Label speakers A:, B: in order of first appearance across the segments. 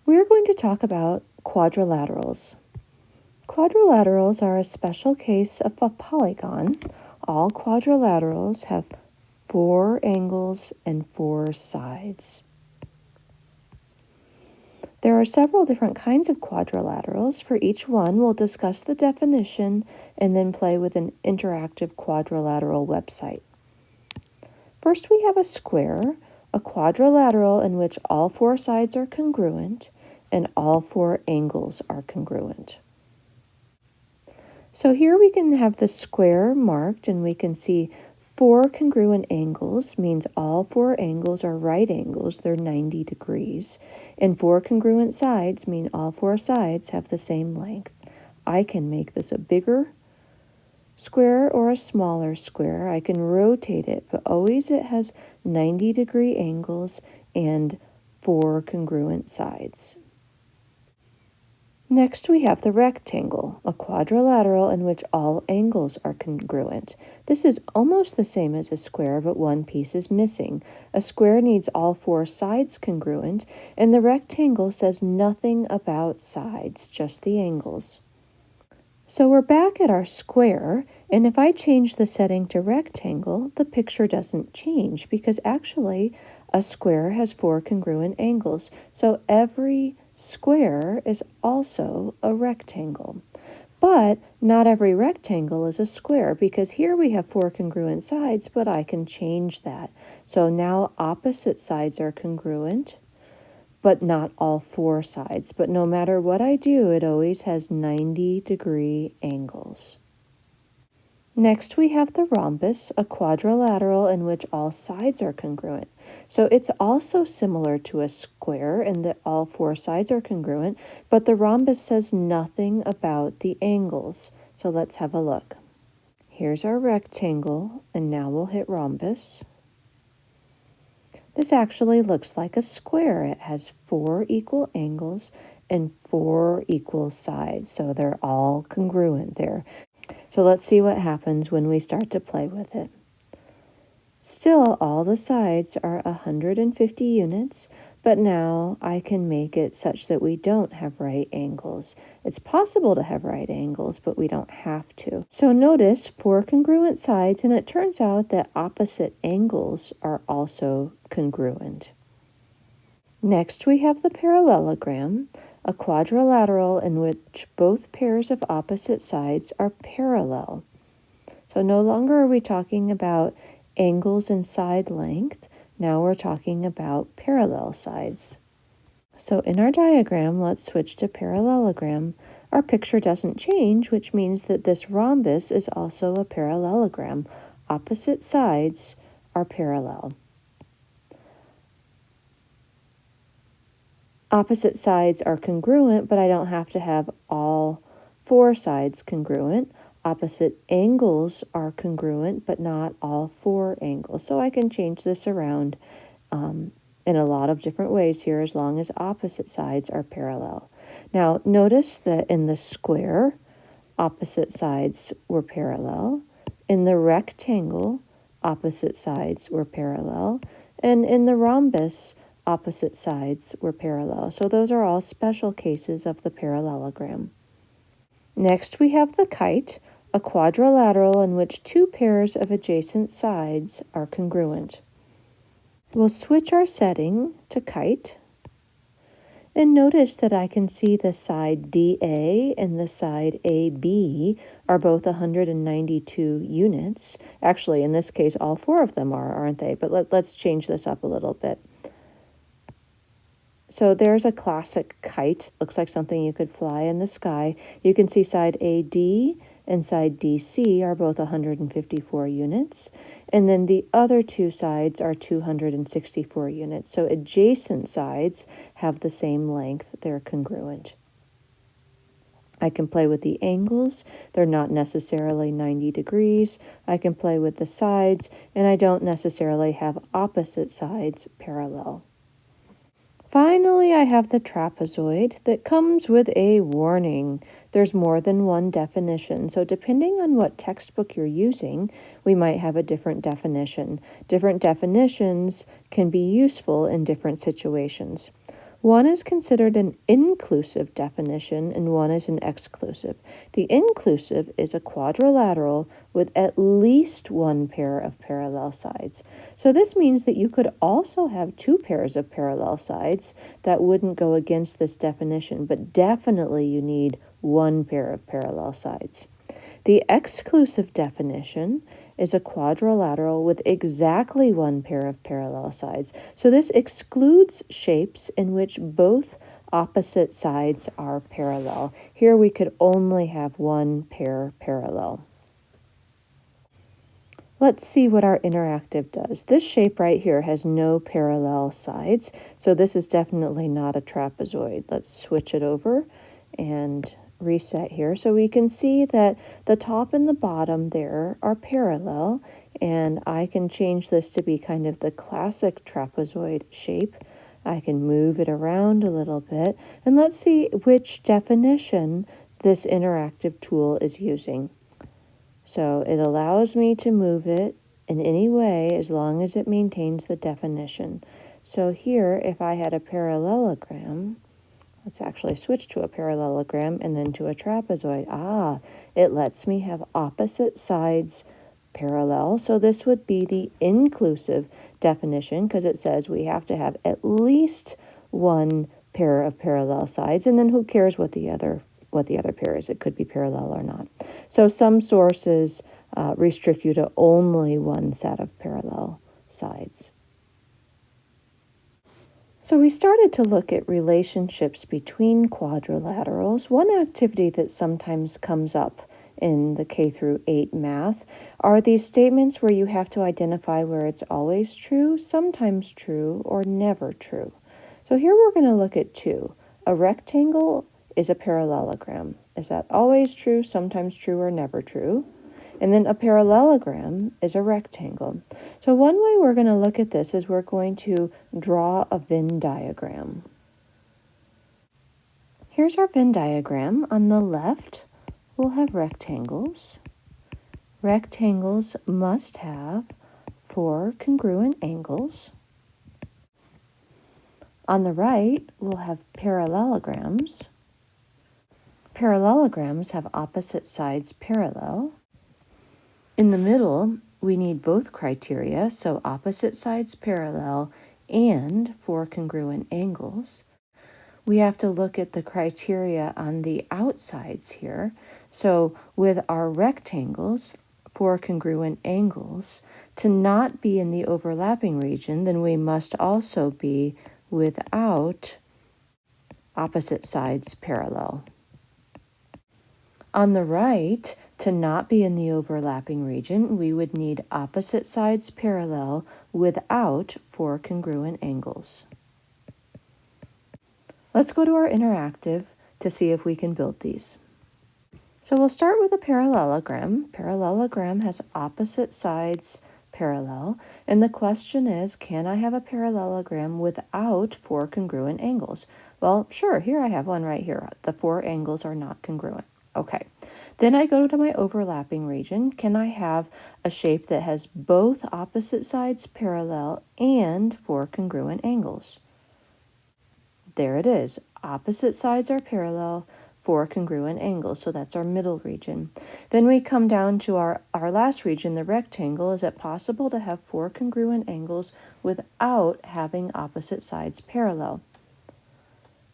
A: We're going to talk about quadrilaterals. Quadrilaterals are a special case of a polygon. All quadrilaterals have 4 angles and 4 sides. There are several different kinds of quadrilaterals. For each one, we'll discuss the definition and then play with an interactive quadrilateral website. First, we have a square, a quadrilateral in which all 4 sides are congruent and all 4 angles are congruent. So here we can have the square marked and we can see 4 congruent angles, means all 4 angles are right angles, they're 90 degrees. And 4 congruent sides mean all 4 sides have the same length. I can make this a bigger square or a smaller square. I can rotate it, but always it has 90-degree angles and 4 congruent sides. Next, we have the rectangle, a quadrilateral in which all angles are congruent. This is almost the same as a square, but one piece is missing. A square needs all 4 sides congruent, and the rectangle says nothing about sides, just the angles. So we're back at our square, and if I change the setting to rectangle, the picture doesn't change because actually a square has 4 congruent angles. So every square is also a rectangle. But not every rectangle is a square because here we have 4 congruent sides, but I can change that. So now opposite sides are congruent, but not all 4 sides. But no matter what I do, it always has 90-degree angles. Next, we have the rhombus, a quadrilateral in which all sides are congruent. So it's also similar to a square in that all 4 sides are congruent, but the rhombus says nothing about the angles. So let's have a look. Here's our rectangle, and now we'll hit rhombus. This actually looks like a square. It has 4 equal angles and 4 equal sides, so they're all congruent there. So let's see what happens when we start to play with it. Still, all the sides are 150 units, but now I can make it such that we don't have right angles. It's possible to have right angles, but we don't have to. So notice 4 congruent sides, and it turns out that opposite angles are also congruent. Next, we have the parallelogram, a quadrilateral in which both pairs of opposite sides are parallel. So no longer are we talking about angles and side length. Now we're talking about parallel sides. So in our diagram, let's switch to parallelogram. Our picture doesn't change, which means that this rhombus is also a parallelogram. Opposite sides are parallel. Opposite sides are congruent, but I don't have to have all 4 sides congruent. Opposite angles are congruent, but not all 4 angles. So I can change this around in a lot of different ways here as long as opposite sides are parallel. Now, notice that in the square, opposite sides were parallel. In the rectangle, opposite sides were parallel. And in the rhombus, opposite sides were parallel. So those are all special cases of the parallelogram. Next, we have the kite, a quadrilateral in which 2 pairs of adjacent sides are congruent. We'll switch our setting to kite. And notice that I can see the side DA and the side AB are both 192 units. Actually, in this case, all 4 of them are, aren't they? But let's change this up a little bit. So there's a classic kite. Looks like something you could fly in the sky. You can see side AD and side DC are both 154 units. And then the other 2 sides are 264 units. So adjacent sides have the same length. They're congruent. I can play with the angles. They're not necessarily 90 degrees. I can play with the sides, and I don't necessarily have opposite sides parallel. Finally, I have the trapezoid that comes with a warning. There's more than one definition, so depending on what textbook you're using, we might have a different definition. Different definitions can be useful in different situations. One is considered an inclusive definition and one is an exclusive. The inclusive is a quadrilateral with at least one pair of parallel sides. So this means that you could also have two pairs of parallel sides that wouldn't go against this definition, but definitely you need one pair of parallel sides. The exclusive definition is a quadrilateral with exactly one pair of parallel sides. So this excludes shapes in which both opposite sides are parallel. Here we could only have one pair parallel. Let's see what our interactive does. This shape right here has no parallel sides, so this is definitely not a trapezoid. Let's switch it over and reset here so we can see that the top and the bottom there are parallel, and I can change this to be kind of the classic trapezoid shape. I can move it around a little bit, and let's see which definition this interactive tool is using. So it allows me to move it in any way as long as it maintains the definition. So here, if I had a parallelogram, let's actually switch to a parallelogram and then to a trapezoid. It lets me have opposite sides parallel. So this would be the inclusive definition because it says we have to have at least one pair of parallel sides, and then who cares what the other pair is? It could be parallel or not. So some sources restrict you to only one set of parallel sides. So we started to look at relationships between quadrilaterals. One activity that sometimes comes up in the K through 8 math are these statements where you have to identify where it's always true, sometimes true, or never true. So here we're going to look at two. A rectangle is a parallelogram. Is that always true, sometimes true, or never true? And then a parallelogram is a rectangle. So one way we're going to look at this is we're going to draw a Venn diagram. Here's our Venn diagram. On the left, we'll have rectangles. Rectangles must have 4 congruent angles. On the right, we'll have parallelograms. Parallelograms have opposite sides parallel. In the middle, we need both criteria, so opposite sides parallel and 4 congruent angles. We have to look at the criteria on the outsides here. So with our rectangles, 4 congruent angles, to not be in the overlapping region, then we must also be without opposite sides parallel. On the right, to not be in the overlapping region, we would need opposite sides parallel without 4 congruent angles. Let's go to our interactive to see if we can build these. So we'll start with a parallelogram. Parallelogram has opposite sides parallel, and the question is, can I have a parallelogram without 4 congruent angles? Well, sure, here I have one right here. The 4 angles are not congruent. Okay, then I go to my overlapping region. Can I have a shape that has both opposite sides parallel and 4 congruent angles? There it is. Opposite sides are parallel, 4 congruent angles, so that's our middle region. Then we come down to our last region, the rectangle. Is it possible to have 4 congruent angles without having opposite sides parallel?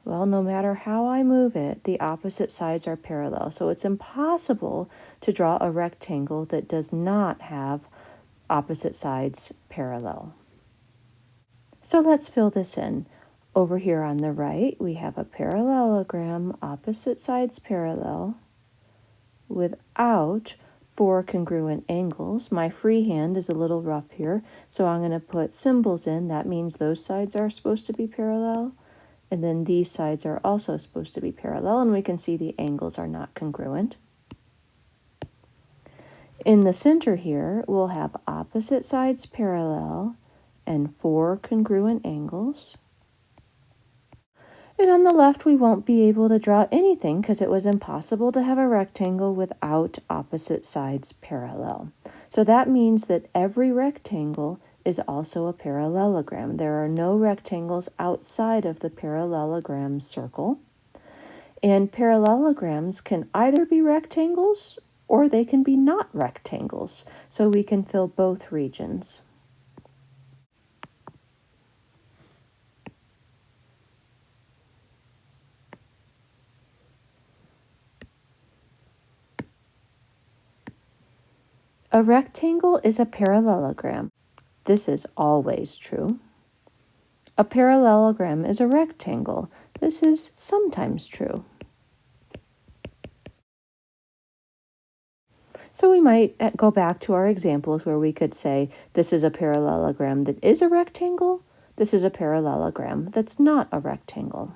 A: Well, no matter how I move it, the opposite sides are parallel. So it's impossible to draw a rectangle that does not have opposite sides parallel. So let's fill this in. Over here on the right, we have a parallelogram, opposite sides parallel, without 4 congruent angles. My freehand is a little rough here, so I'm going to put symbols in. That means those sides are supposed to be parallel. And then these sides are also supposed to be parallel, and we can see the angles are not congruent. In the center here, we'll have opposite sides parallel and 4 congruent angles. And on the left, we won't be able to draw anything because it was impossible to have a rectangle without opposite sides parallel. So that means that every rectangle is also a parallelogram. There are no rectangles outside of the parallelogram circle. And parallelograms can either be rectangles or they can be not rectangles, so we can fill both regions. A rectangle is a parallelogram. This is always true. A parallelogram is a rectangle. This is sometimes true. So we might go back to our examples where we could say this is a parallelogram that is a rectangle. This is a parallelogram that's not a rectangle.